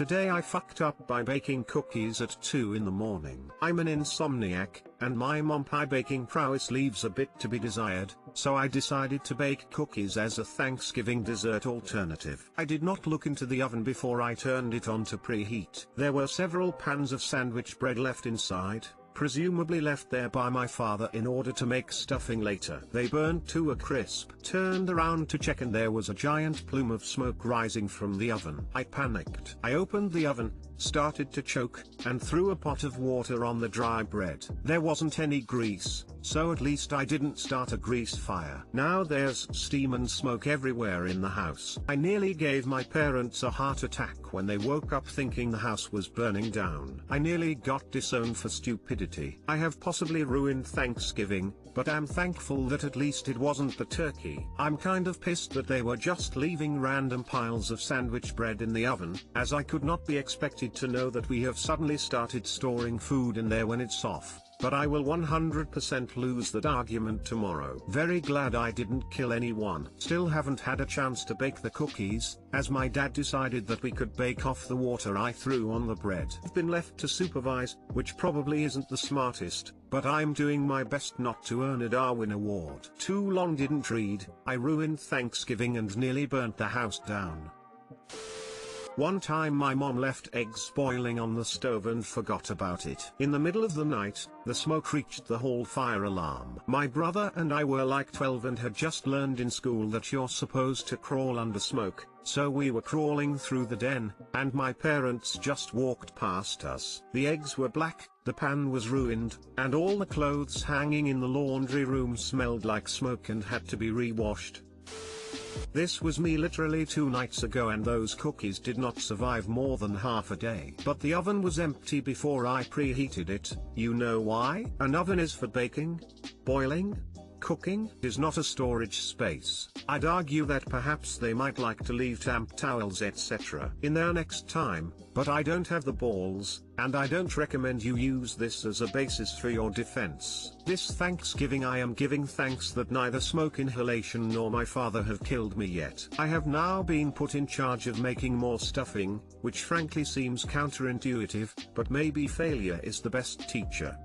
Today I fucked up by baking cookies at 2 in the morning. I'm an insomniac, and my mom pie baking prowess leaves a bit to be desired, so I decided to bake cookies as a Thanksgiving dessert alternative. I did not look into the oven before I turned it on to preheat. There were several pans of sandwich bread left inside, presumably left there by my father in order to make stuffing later. They burned to a crisp. Turned around to check and there was a giant plume of smoke rising from the oven. I panicked. I opened the oven, started to choke, and threw a pot of water on the dry bread. There wasn't any grease, so at least I didn't start a grease fire. Now there's steam and smoke everywhere in the house. I nearly gave my parents a heart attack when they woke up thinking the house was burning down. I nearly got disowned for stupidity. I have possibly ruined Thanksgiving, but I'm thankful that at least it wasn't the turkey. I'm kind of pissed that they were just leaving random piles of sandwich bread in the oven, as I could not be expected to know that we have suddenly started storing food in there when it's off. But I will 100% lose that argument tomorrow. Very glad I didn't kill anyone. Still haven't had a chance to bake the cookies, as my dad decided that we could bake off the water I threw on the bread. I've been left to supervise, which probably isn't the smartest, but I'm doing my best not to earn a Darwin Award. Too long didn't read. I ruined Thanksgiving and nearly burnt the house down. One time my mom left eggs boiling on the stove and forgot about it. In the middle of the night, the smoke reached the hall fire alarm. My brother and I were like 12 and had just learned in school that you're supposed to crawl under smoke, so we were crawling through the den, and my parents just walked past us. The eggs were black, the pan was ruined, and all the clothes hanging in the laundry room smelled like smoke and had to be re-washed. This was me literally 2 nights ago and those cookies did not survive more than half a day. But the oven was empty before I preheated it. You know why? An oven is for baking, boiling, cooking. It is not a storage space. I'd argue that perhaps they might like to leave damp towels etc. in there next time, but I don't have the balls, and I don't recommend you use this as a basis for your defense. This Thanksgiving I am giving thanks that neither smoke inhalation nor my father have killed me yet. I have now been put in charge of making more stuffing, which frankly seems counterintuitive, but maybe failure is the best teacher.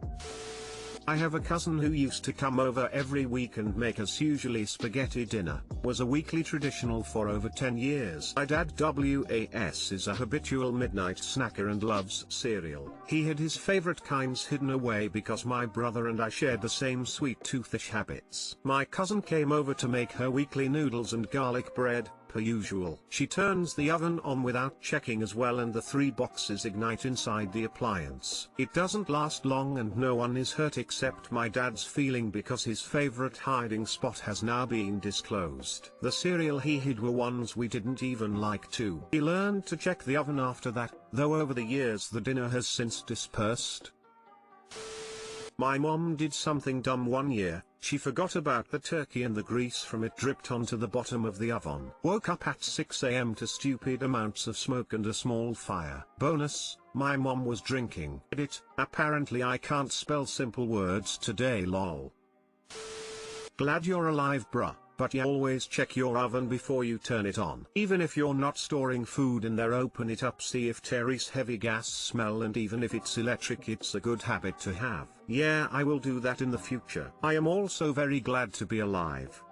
I have a cousin who used to come over every week and make us usually spaghetti dinner. Was a weekly traditional for over 10 years. My dad WAS is a habitual midnight snacker and loves cereal. He had his favorite kinds hidden away because my brother and I shared the same sweet toothish habits. My cousin came over to make her weekly noodles and garlic bread. Per usual. She turns the oven on without checking as well and the 3 boxes ignite inside the appliance. It doesn't last long and no one is hurt except my dad's feeling because his favorite hiding spot has now been disclosed. The cereal he hid were ones we didn't even like too. He learned to check the oven after that, though over the years the dinner has since dispersed. My mom did something dumb one year. She forgot about the turkey and the grease from it dripped onto the bottom of the oven. Woke up at 6 AM to stupid amounts of smoke and a small fire. Bonus, my mom was drinking. Edit, apparently I can't spell simple words today lol. Glad you're alive bruh. But you always check your oven before you turn it on. Even if you're not storing food in there, open it up, see if there's heavy gas smell, and even if it's electric it's a good habit to have. Yeah, I will do that in the future. I am also very glad to be alive.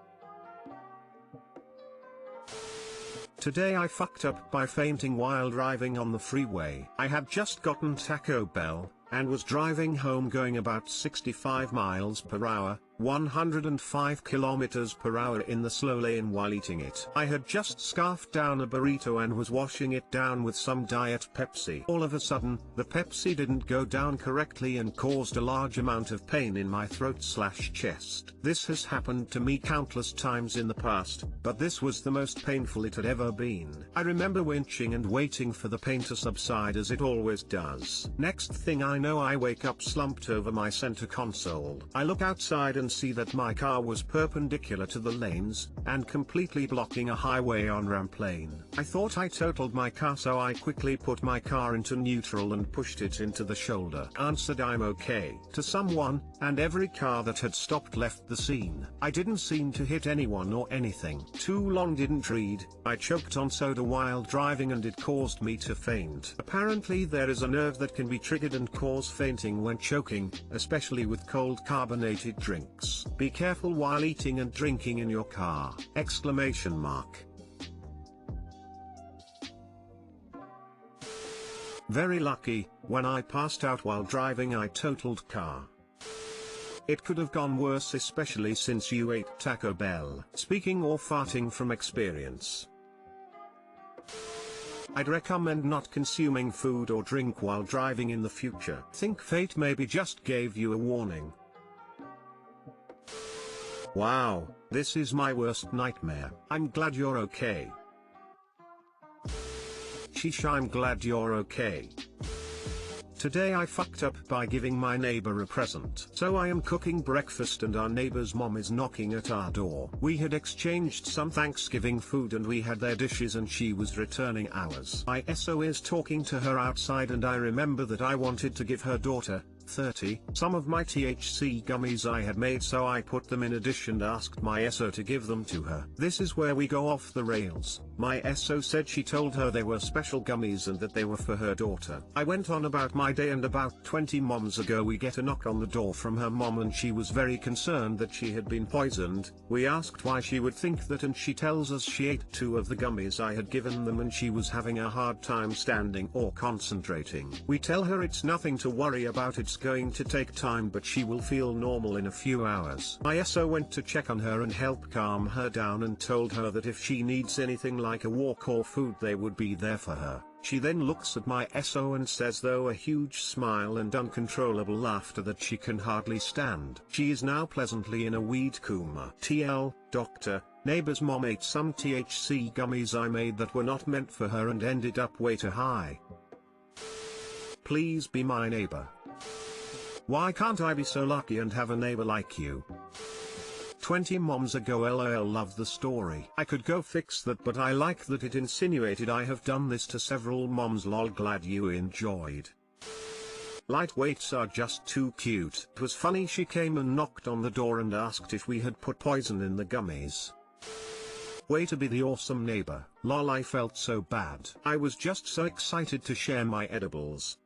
Today I fucked up by fainting while driving on the freeway. I had just gotten Taco Bell, and was driving home going about 65 miles per hour, 105 kilometers per hour in the slow lane while eating it. I had just scarfed down a burrito and was washing it down with some Diet Pepsi. All of a sudden, the Pepsi didn't go down correctly and caused a large amount of pain in my throat/chest. This has happened to me countless times in the past, but this was the most painful it had ever been. I remember winching and waiting for the pain to subside as it always does. Next thing I know I wake up slumped over my center console. I look outside and and see that my car was perpendicular to the lanes, and completely blocking a highway on-ramp lane. I thought I totaled my car, so I quickly put my car into neutral and pushed it into the shoulder. Answered I'm okay to someone, and every car that had stopped left the scene. I didn't seem to hit anyone or anything. Too long didn't read. I choked on soda while driving and it caused me to faint. Apparently there is a nerve that can be triggered and cause fainting when choking, especially with cold carbonated drinks. Be careful while eating and drinking in your car! Exclamation mark. Very lucky, when I passed out while driving I totaled car. It could have gone worse, especially since you ate Taco Bell. Speaking or farting from experience. I'd recommend not consuming food or drink while driving in the future. Think fate maybe just gave you a warning. Wow, this is my worst nightmare. I'm glad you're okay. Sheesh, I'm glad you're okay. Today I fucked up by giving my neighbor a present. So I am cooking breakfast and our neighbor's mom is knocking at our door. We had exchanged some Thanksgiving food and we had their dishes and she was returning ours. My SO is talking to her outside and I remember that I wanted to give her daughter, 30, some of my THC gummies I had made, so I put them in a dish and asked my SO to give them to her. This is where we go off the rails. My SO said she told her they were special gummies and that they were for her daughter. I went on about my day and about 20 moms ago we get a knock on the door from her mom and she was very concerned that she had been poisoned. We asked why she would think that and she tells us she ate 2 of the gummies I had given them and she was having a hard time standing or concentrating. We tell her it's nothing to worry about, it's going to take time but she will feel normal in a few hours. My SO went to check on her and help calm her down and told her that if she needs anything like a walk or food they would be there for her. She then looks at my SO and says though a huge smile and uncontrollable laughter that she can hardly stand. She is now pleasantly in a weed coma. TL, doctor, neighbor's mom ate some THC gummies I made that were not meant for her and ended up way too high. Please be my neighbor. Why can't I be so lucky and have a neighbor like you? 20 moms ago lol, love the story. I could go fix that but I like that it insinuated I have done this to several moms lol, glad you enjoyed. Lightweights are just too cute. It was funny she came and knocked on the door and asked if we had put poison in the gummies. Way to be the awesome neighbor. Lol, I felt so bad. I was just so excited to share my edibles.